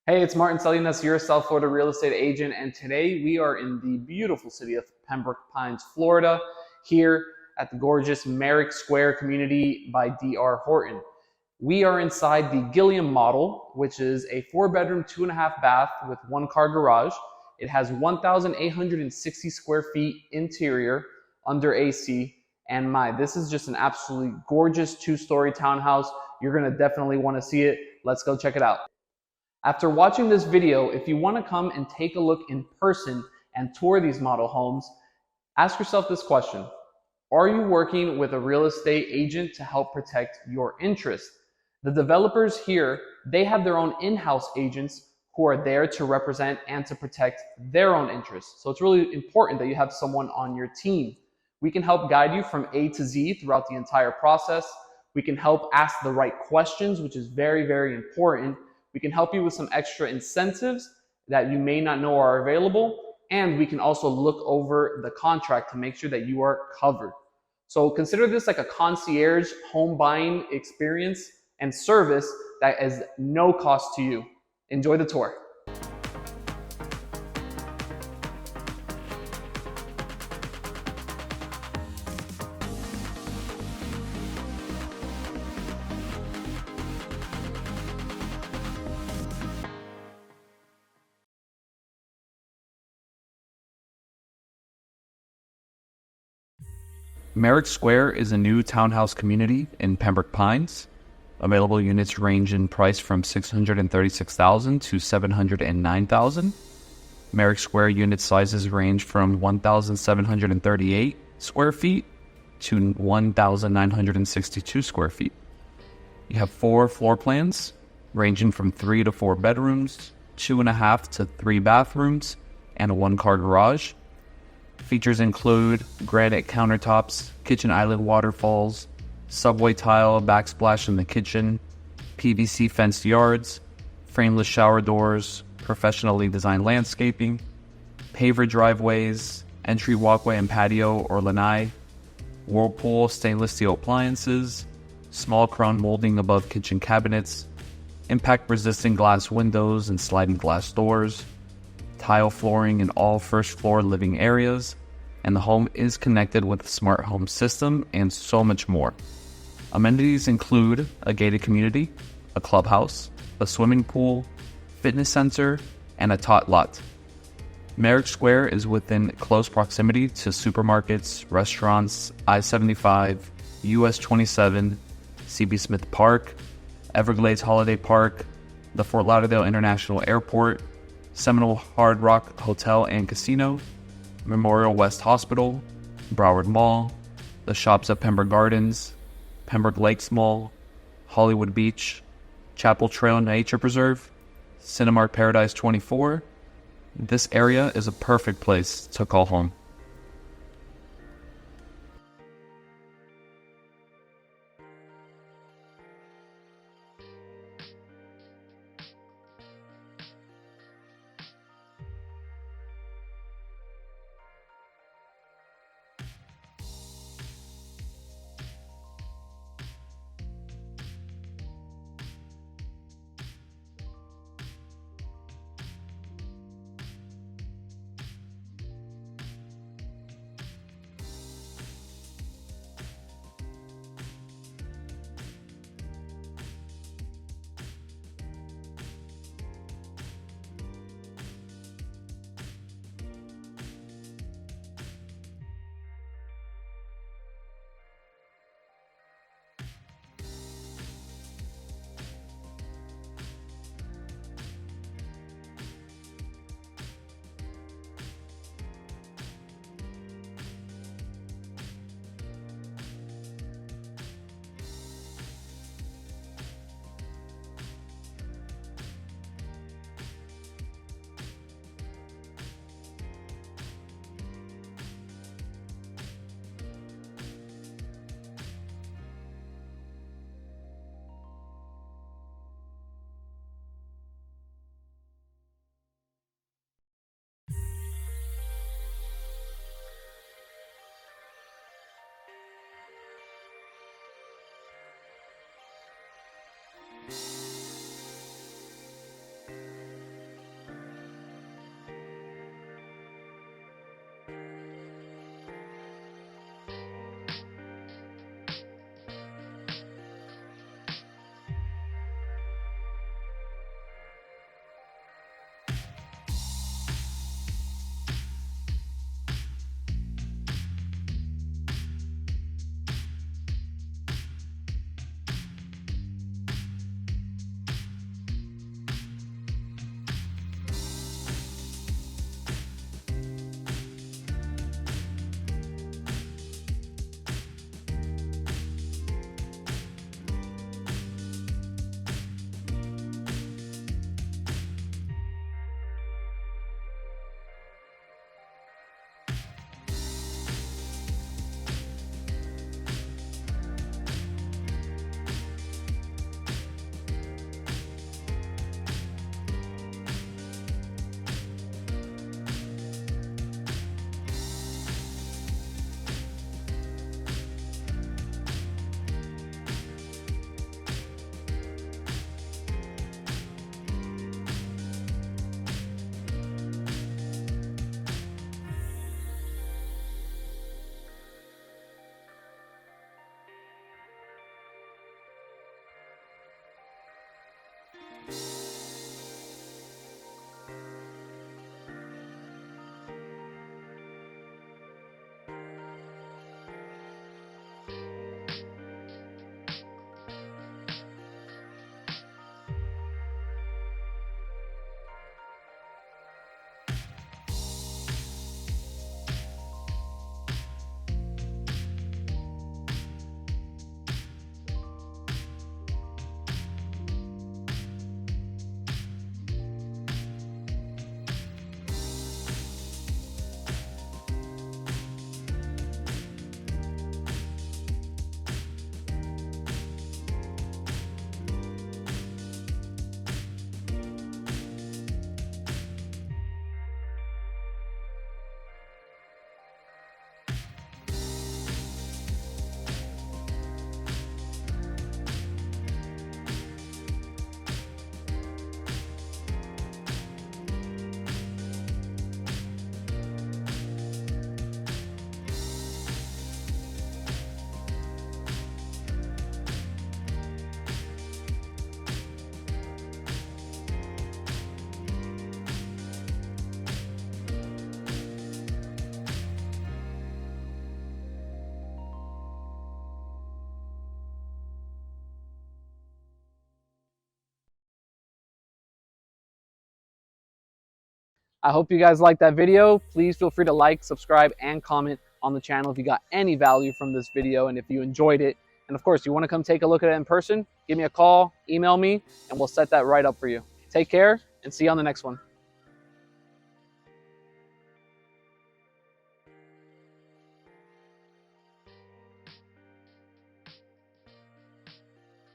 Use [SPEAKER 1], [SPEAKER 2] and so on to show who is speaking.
[SPEAKER 1] Hey, it's Martin Salinas, your South Florida real estate agent, and today we are in the beautiful city of Pembroke Pines, Florida, here at the gorgeous Merrick Square community by DR Horton. We are inside the Gilliam Model, which is a 4-bedroom, 2.5 bath with 1-car garage. It has 1,860 square feet interior under AC, and this is just an absolutely gorgeous 2-story townhouse. You're gonna definitely wanna see it. Let's go check it out. After watching this video, if you want to come and take a look in person and tour these model homes, ask yourself this question. Are you working with a real estate agent to help protect your interests? The developers here, they have their own in-house agents who are there to represent and to protect their own interests. So it's really important that you have someone on your team. We can help guide you from A to Z throughout the entire process. We can help ask the right questions, which is very, very important. We can help you with some extra incentives that you may not know are available, and we can also look over the contract to make sure that you are covered. So consider this like a concierge home buying experience and service that is no cost to you. Enjoy the tour.
[SPEAKER 2] Merrick Square is a new townhouse community in Pembroke Pines. Available units range in price from $636,000 to $709,000. Merrick Square unit sizes range from 1,738 square feet to 1,962 square feet. You have 4 floor plans ranging from 3 to 4 bedrooms, 2.5 to 3 bathrooms, and a 1-car garage. Features include granite countertops, kitchen island waterfalls, subway tile backsplash in the kitchen, PVC fenced yards, frameless shower doors, professionally designed landscaping, paver driveways, entry walkway and patio or lanai, Whirlpool stainless steel appliances, small crown molding above kitchen cabinets, impact-resistant glass windows and sliding glass doors, tile flooring in all first floor living areas, and the home is connected with a smart home system and so much more. Amenities include a gated community, a clubhouse, a swimming pool, fitness center, and a tot lot. Merrick Square is within close proximity to supermarkets, restaurants, I-75, US 27, CB Smith Park, Everglades Holiday Park, the Fort Lauderdale International Airport, Seminole Hard Rock Hotel and Casino, Memorial West Hospital, Broward Mall, the shops at Pembroke Gardens, Pembroke Lakes Mall, Hollywood Beach, Chapel Trail Nature Preserve, Cinemark Paradise 24. This area is a perfect place to call home.
[SPEAKER 1] I hope you guys liked that video. Please feel free to like, subscribe, and comment on the channel if you got any value from this video and if you enjoyed it. And of course, you want to come take a look at it in person, give me a call, email me, and we'll set that right up for you. Take care and see you on the next one.